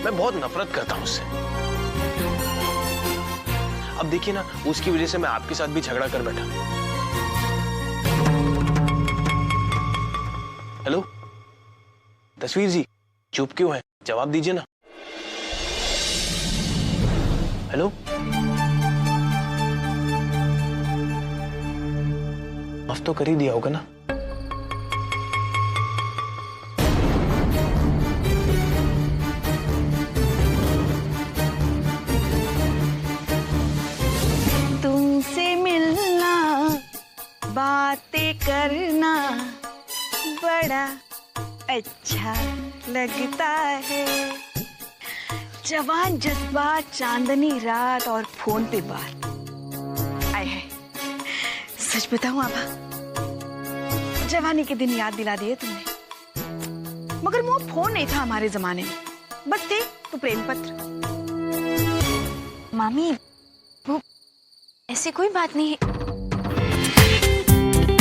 मैं बहुत नफरत करता हूं उससे। अब देखिए ना, उसकी वजह से मैं आपके साथ भी झगड़ा कर बैठा। हेलो तस्वीर जी, चुप क्यों है? जवाब दीजिए ना। हेलो, माफ तो कर ही दिया होगा ना? तुमसे मिलना, बातें करना बड़ा अच्छा लगता है। जवान जज्बात, चांदनी रात और फोन पे बात। आए है, सच बताऊं आभा, जवानी के दिन याद दिला दिए तुमने। मगर वो फोन नहीं था हमारे जमाने में, बस थे तो प्रेम पत्र। मामी, वो ऐसी कोई बात नहीं है।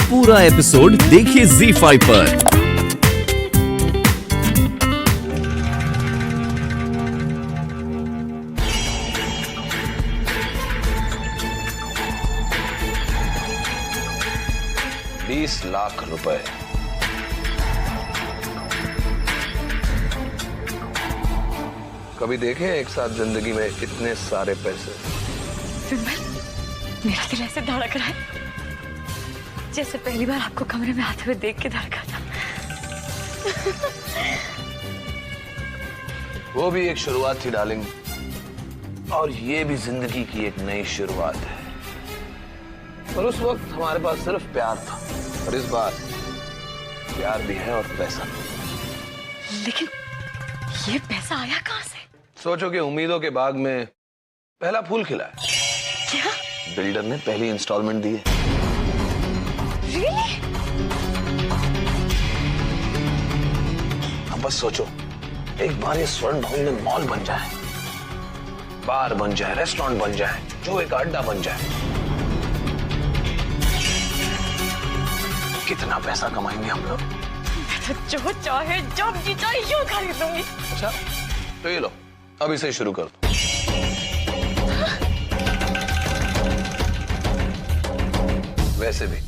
पूरा एपिसोड देखिए ZEE5 पर। ₹20 लाख। कभी देखे एक साथ जिंदगी में इतने सारे पैसे? विमल, मेरा दिल ऐसे धड़क रहा है जैसे पहली बार आपको कमरे में आते हुए देख के धड़का था। वो भी एक शुरुआत थी डार्लिंग, और ये भी जिंदगी की एक नई शुरुआत है। पर उस वक्त हमारे पास सिर्फ प्यार था, और इस बार प्यार भी है और पैसा भी। लेकिन ये पैसा आया कहाँ से? सोचो कि उम्मीदों के बाग में पहला फूल खिला है। क्या? बिल्डर ने पहली इंस्टॉलमेंट दी है। Really? अब बस सोचो, एक बार ये स्वर्ण भवन में मॉल बन जाए, बार बन जाए, रेस्टोरेंट बन जाए, जो एक अड्डा बन जाए, कितना पैसा कमाएंगे हम लोग। मैं तो जो चाहे जब जी चाहे यूं खरीद लूंगी। अच्छा, तो ये लो, अभी से शुरू कर दो। वैसे भी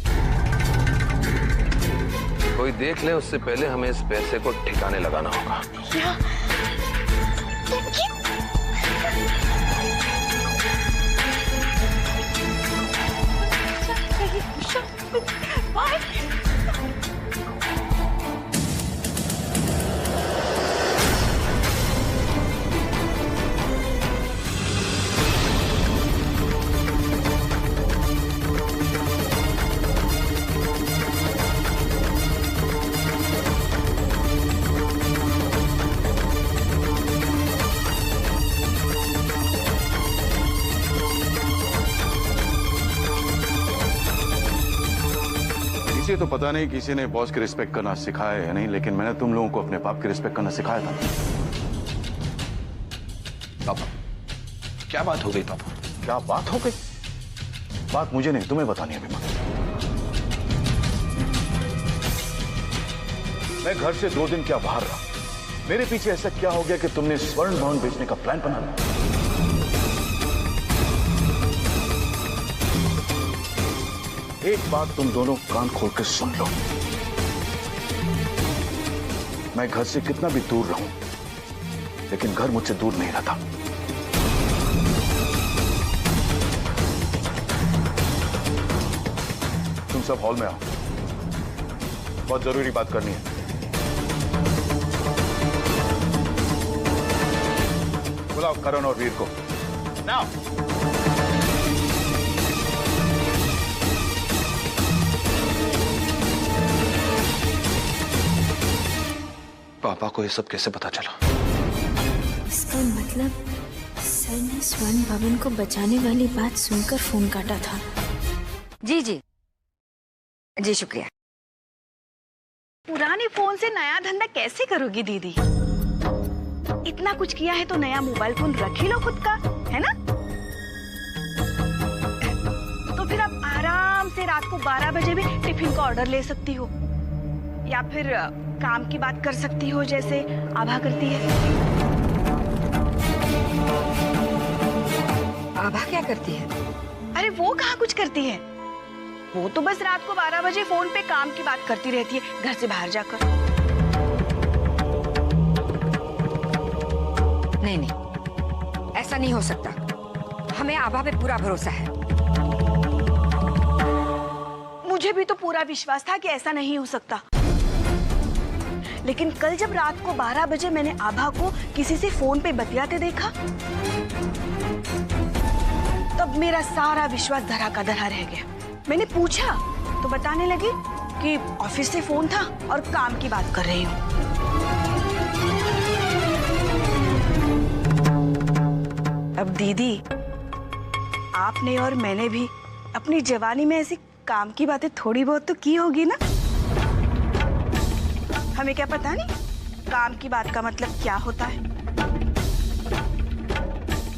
कोई देख ले उससे पहले हमें इस पैसे को ठिकाने लगाना होगा। क्या? इसे तो पता नहीं किसी ने बॉस की रिस्पेक्ट करना सिखाया है या नहीं, लेकिन मैंने तुम लोगों को अपने बाप की रिस्पेक्ट करना सिखाया था। पापा, क्या बात हो गई पापा? क्या बात हो गई? बात मुझे नहीं, तुम्हें बतानी है विमल। मैं घर से 2 दिन क्या बाहर रहा, मेरे पीछे ऐसा क्या हो गया कि तुमने स्वर्ण भवन बेचने का प्लान बना लिया? एक बात तुम दोनों कान खोल के सुन लो, मैं घर से कितना भी दूर रहूं, लेकिन घर मुझसे दूर नहीं रहता। तुम सब हॉल में आओ, बहुत जरूरी बात करनी है। बुलाओ करण और वीर को। नाउ पापा को ये सब कैसे पता चला? इसका मतलब सर ने स्वर्ण भवन को बचाने वाली बात सुनकर फोन काटा था। जी जी जी, शुक्रिया। पुराने फोन से नया धंधा कैसे करोगी दीदी? इतना कुछ किया है तो नया मोबाइल फोन रख ही लो खुद का, है ना? तो फिर आप आराम से रात को 12 बजे भी टिफिन का ऑर्डर ले सकती हो, या फिर काम की बात कर सकती हो जैसे आभा करती है। आभा क्या करती है? अरे वो कहाँ कुछ करती है, वो तो बस रात को 12 बजे फोन पे काम की बात करती रहती है घर से बाहर जाकर। नहीं नहीं, ऐसा नहीं हो सकता। हमें आभा पे पूरा भरोसा है। मुझे भी तो पूरा विश्वास था कि ऐसा नहीं हो सकता, लेकिन कल जब रात को 12 बजे मैंने आभा को किसी से फोन पे बतियाते देखा, तब मेरा सारा विश्वास धरा का धरा रह गया। मैंने पूछा तो बताने लगी कि ऑफिस से फोन था और काम की बात कर रही हूँ। अब दीदी, आपने और मैंने भी अपनी जवानी में ऐसी काम की बातें थोड़ी बहुत तो की होगी ना। हमें क्या पता नहीं काम की बात का मतलब क्या होता है।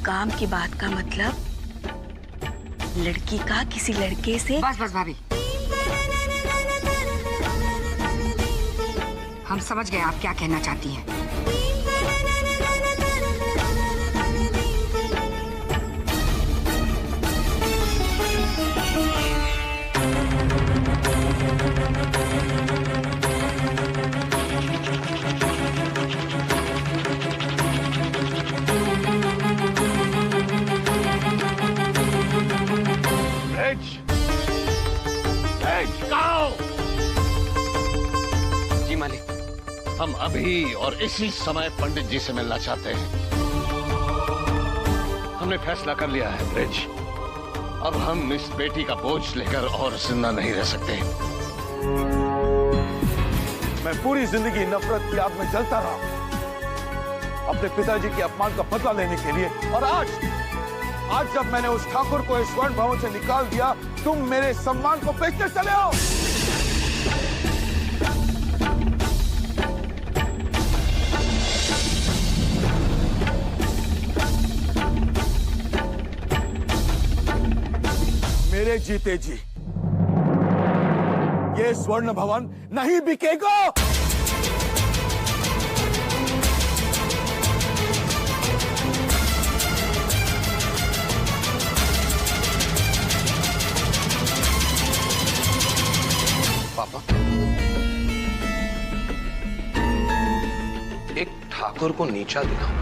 काम की बात का मतलब लड़की का किसी लड़के से। बस बस भाभी, हम समझ गए आप क्या कहना चाहती हैं। जी मालिक। हम अभी और इसी समय पंडित जी से मिलना चाहते हैं। हमने फैसला कर लिया है ब्रिज, अब हम इस बेटी का बोझ लेकर और जिंदा नहीं रह सकते। मैं पूरी जिंदगी नफरत की आग में जलता रहा अपने पिताजी के अपमान का बदला लेने के लिए, और आज जब मैंने उस ठाकुर को इस स्वर्ण भवन से निकाल दिया, तुम मेरे सम्मान को बेचने चले आओ। मेरे जीते जी ये स्वर्ण भवन नहीं बिकेगा। पापा, एक ठाकुर को नीचा दिखाना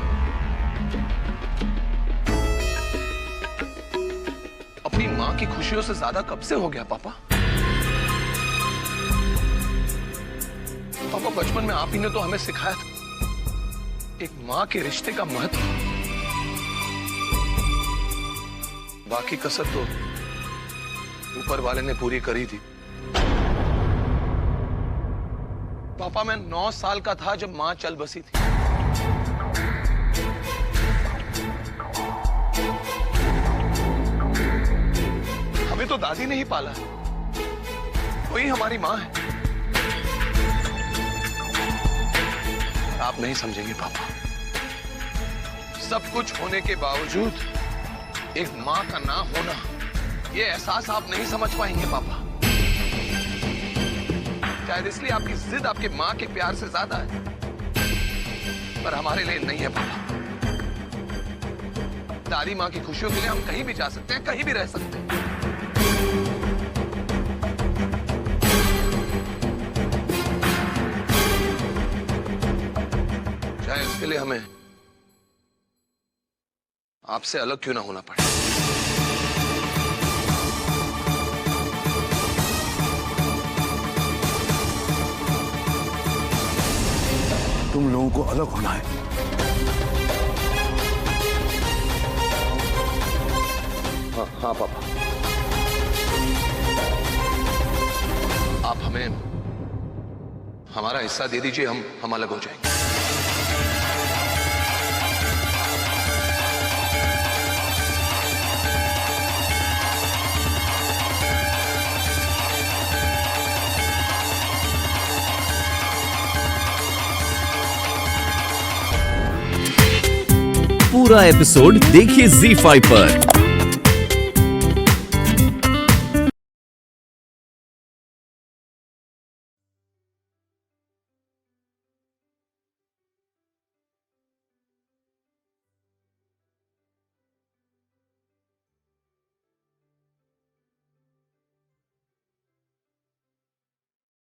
अपनी मां की खुशियों से ज्यादा कब से हो गया पापा? पापा, बचपन में आप ही ने तो हमें सिखाया था एक मां के रिश्ते का महत्व। बाकी कसर तो ऊपर वाले ने पूरी करी थी। पापा, मैं 9 साल का था जब मां चल बसी थी। हमें तो दादी ने ही पाला है, वही हमारी मां है। आप नहीं समझेंगे पापा, सब कुछ होने के बावजूद एक मां का ना होना, ये एहसास आप नहीं समझ पाएंगे पापा। शायद इसलिए आपकी जिद आपके मां के प्यार से ज्यादा है, पर हमारे लिए नहीं है पापा। दादी मां की खुशियों के लिए हम कहीं भी जा सकते हैं, कहीं भी रह सकते हैं। चाहे इसके लिए हमें आपसे अलग क्यों ना होना पड़े। तुम लोगों को अलग होना है। हाँ पापा, आप हमें हमारा हिस्सा दे दीजिए, हम अलग हो जाएंगे। पूरा एपिसोड देखिए ZEE5 पर।